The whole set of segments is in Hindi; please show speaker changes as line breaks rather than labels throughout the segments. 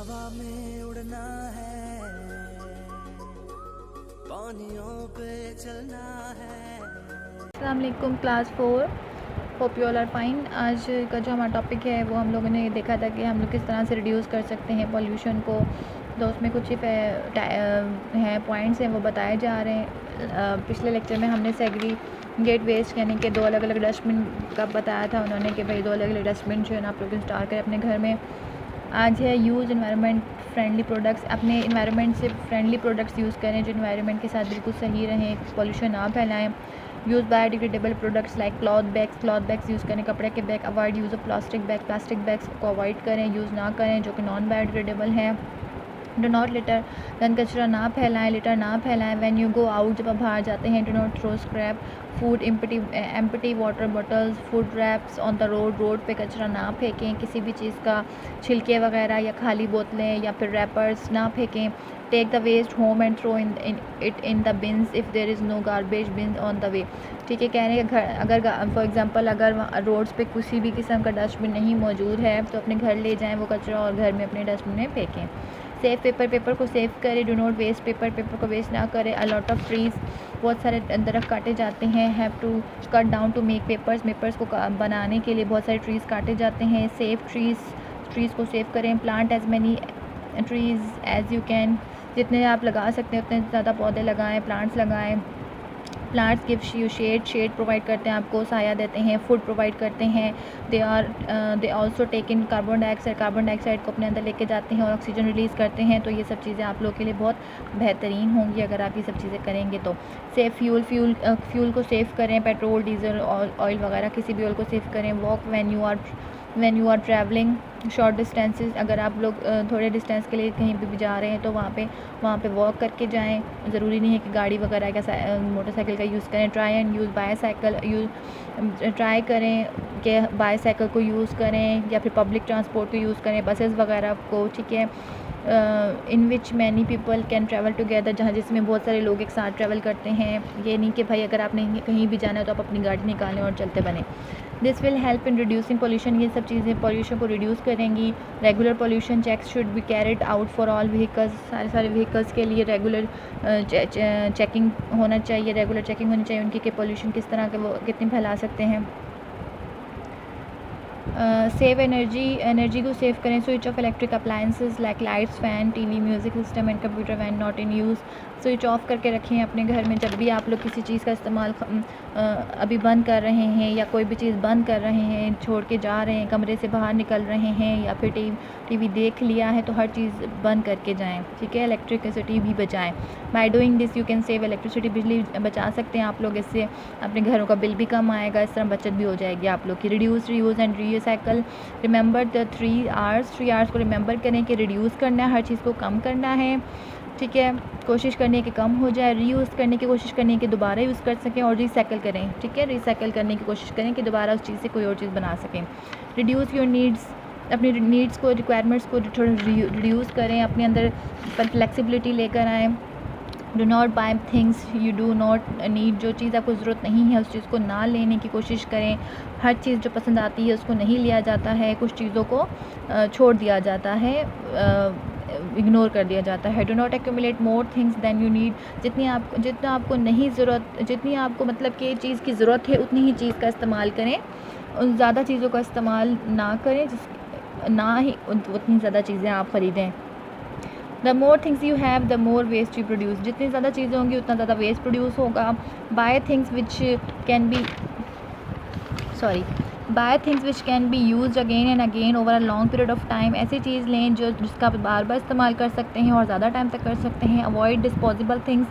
हवा में उड़ना है, पानियों पे चलना है।
अस्सलाम वालेकुम class 4, hope you all are fine. आज का जो हमारा टॉपिक है वो हम लोगों ने देखा था कि हम लोग किस तरह से रिड्यूस कर सकते हैं पॉल्यूशन को। तो उसमें कुछ ही हैं पॉइंट्स हैं वो बताए जा रहे हैं। पिछले लेक्चर में हमने सेग्रीगेट वेस्ट यानी कि दो अलग अलग डस्टबिन का बताया था उन्होंने कि भाई दो अलग अलग डस्टबिन जो है ना आप लोग इंस्टॉल करें अपने घर में। आज है यूज़ एनवायरनमेंट फ्रेंडली प्रोडक्ट्स। अपने इन्वायरमेंट से फ्रेंडली प्रोडक्ट्स यूज़ करें जो इन्वायरमेंट के साथ बिल्कुल सही रहें, पॉल्यूशन ना फैलाएं। Use biodegradable products like cloth bags use करें, कपड़े के bag. Avoid use of plastic bags को अवॉइड करें, यूज़ ना करें जो कि नॉन बायोडिग्रेडेबल हैं। डो नॉट लिटर, गंद कचरा ना फैलाएं, लिटर ना फैलाएं। व्हेन यू गो आउट, जब आप बाहर जाते हैं, do not throw scrap food empty water bottles, food wraps on the road पे कचरा ना फेंकें, किसी भी चीज़ का छिलके वगैरह या खाली बोतलें या फिर रैपर्स ना फेंकें। Take the waste home and throw in the bins if there is no garbage bin on the way. ठीक है, कह रहे हैं घर अगर फॉर एग्जांपल अगर रोड्स पे किसी भी किस्म का डस्टबिन नहीं मौजूद है तो अपने घर ले जाएं वो कचरा और घर में अपने डस्टबिन में फेंकें। सेव पेपर को सेव करें, डो नॉट वेस्ट पेपर को वेस्ट ना करें। अ लॉट ऑफ ट्रीज़, बहुत सारे दरख्त काटे जाते हैं। Have to cut down to make papers को बनाने के लिए बहुत सारे ट्रीज़ काटे जाते हैं। सेव ट्रीज़ को सेव करें। Plant as many trees as you can, जितने आप लगा सकते हैं उतने ज़्यादा पौधे लगाएं, प्लांट्स लगाएं। Plants give you shade provide करते हैं, आपको साया देते हैं, फूड प्रोवाइड करते हैं। They also take in carbon dioxide को अपने अंदर लेके जाते हैं और ऑक्सीजन रिलीज़ करते हैं। तो ये सब चीज़ें आप लोगों के लिए बहुत बेहतरीन होंगी अगर आप ये सब चीज़ें करेंगे तो। सेव फ्यूल को सेव करें, पेट्रोल डीजल ऑयल वगैरह किसी भी ऑयल को सेव करें। Walk when you are travelling short distances, अगर आप लोग थोड़े डिस्टेंस के लिए कहीं भी जा रहे हैं तो वहाँ पे वॉक करके जाएं। ज़रूरी नहीं है कि गाड़ी वगैरह का मोटरसाइकिल का यूज़ करें। ट्राई एंड यूज़ ट्राई करें कि बाईसाइकिल को यूज़ करें या फिर पब्लिक ट्रांसपोर्ट को यूज़ करें, बसेस वगैरह को। ठीक है, in which many people can travel together, जहाँ जिसमें बहुत सारे लोग एक साथ ट्रैवल करते हैं। ये नहीं कि भाई अगर आपने कहीं भी जाना है तो आप अपनी गाड़ी निकालें और चलते बने। This will help in reducing pollution, ये सब चीज़ें पोल्यूशन को रिड्यूस करेंगी। Regular pollution checks should be carried out for all vehicles, सारे व्हीकल्स के लिए रेगुलर चेकिंग होना चाहिए, रेगुलर चेकिंग होनी चाहिए उनकी कि पोल्यूशन किस तरह के वो कितनी फैला सकते हैं। सेव एनर्जी को सेव करें। Switch off electric appliances like lights, fan, TV, music system and computer when not in use. Switch off करके रखें अपने घर में जब भी आप लोग किसी चीज़ का इस्तेमाल अभी बंद कर रहे हैं या कोई भी चीज़ बंद कर रहे हैं, छोड़ के जा रहे हैं, कमरे से बाहर निकल रहे हैं या फिर टीवी देख लिया है तो हर चीज़ बंद करके जाएं। ठीक है, इलेक्ट्रिसिटी भी बचाएं। By doing this you can save electricity, बिजली बचा सकते हैं आप लोग, इससे अपने घरों का बिल भी कम आएगा, इस तरह बचत भी हो जाएगी आप लोग की। Reduce, reuse and recycle, remember the 3 hours को रिमेंबर करें कि रिड्यूस करना है, हर चीज़ को कम करना है। ठीक है, कोशिश करनी है कि कम हो जाए। रीयूज़ करने की कोशिश करनी है कि दोबारा यूज़ कर सकें और रिसाइकिल करें। ठीक है, रिसाइकिल करने की कोशिश करें कि दोबारा उस चीज़ से कोई और चीज़ बना सकें। रिड्यूस योर नीड्स, अपनी नीड्स को, रिक्वायरमेंट्स को थोड़ा रिड्यूस करें, अपने अंदर फ्लेक्सिबिलिटी लेकर आएँ। Do not buy things you do not need, जो चीज़ आपको ज़रूरत नहीं है उस चीज़ को ना लेने की कोशिश करें। हर चीज़ जो पसंद आती है उसको नहीं लिया जाता है, कुछ चीज़ों को छोड़ दिया जाता है, इग्नोर कर दिया जाता है। Do not accumulate more things than you need, जितना आपको नहीं ज़रूरत, जितनी आपको मतलब कि चीज़ की ज़रूरत है उतनी ही चीज़ का इस्तेमाल करें, उन ज़्यादा चीज़ों का इस्तेमाल ना करें, ना ही उतनी ज़्यादा चीज़ें आप ख़रीदें। The more things you have the more waste you produce, जितनी ज़्यादा चीज़ें होंगी उतना ज़्यादा वेस्ट प्रोड्यूस होगा। Buy things which can be use again and again over a long period of time, ऐसी चीज़ लें जिसका आप बार बार इस्तेमाल कर सकते हैं और ज़्यादा टाइम तक कर सकते हैं। Avoid disposable things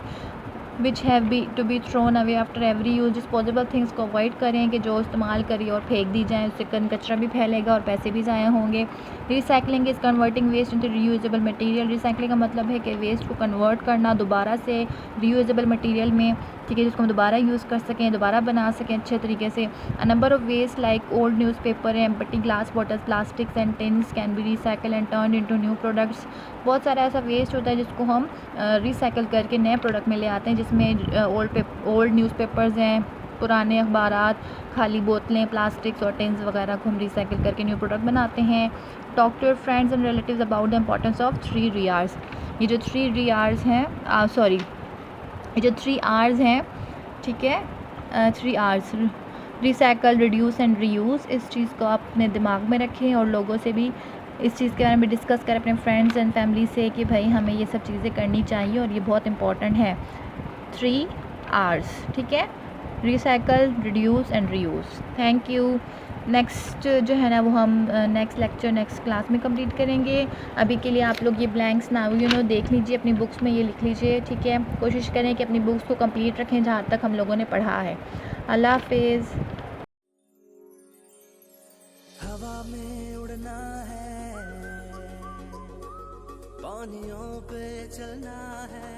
which have to be thrown away after every use, disposable things को अवॉइड करें कि जो इस्तेमाल करिए और फेंक दी जाएँ, उससे कचरा भी फैलेगा और पैसे भी ज़ाया होंगे। Recycling is converting waste into reusable material, recycling का मतलब है कि वेस्ट को कन्वर्ट करना दोबारा से रीयूजेबल मटेरियल में। ठीक है, जिसको हम दोबारा यूज़ कर सकें, दोबारा बना सकें अच्छे तरीके से। A number of waste like old newspaper, empty glass bottles, plastics and tins can be recycle and turn into new products, बहुत सारा ऐसा वेस्ट होता है जिसको हम रिसाइकल करके नए प्रोडक्ट में ले आते हैं, जिसमें ओल्ड न्यूज़पेपर्स हैं, पुराने अखबारात, खाली बोतलें, प्लास्टिक्स और टिन्स वगैरह को हम रिसाइकिल करके न्यू प्रोडक्ट बनाते हैं। Talk to your friends and relatives about the importance of 3 R's। ये जो 3 R's हैं, ये जो 3 R's हैं, ठीक है, 3 R's, recycle, reduce and reuse, इस चीज़ को आप अपने दिमाग में रखें और लोगों से भी इस चीज़ के बारे में डिस्कस करें अपने फ्रेंड्स एंड फैमिली से कि भाई हमें ये सब चीज़ें करनी चाहिए और ये बहुत इंपॉर्टेंट है। 3 R's, ठीक है, recycle, reduce and reuse. Thank you. Next जो है ना वो हम नेक्स्ट लेक्चर नेक्स्ट क्लास में कंप्लीट करेंगे। अभी के लिए आप लोग ये ब्लैंक्स ना देख लीजिए, अपनी बुक्स में ये लिख लीजिए, ठीक है। कोशिश करें कि अपनी बुक्स को कंप्लीट रखें जहाँ तक हम लोगों ने पढ़ा है। अल्लाह हाफिज़।
हवा में उड़ना है, पानियों पे चलना है।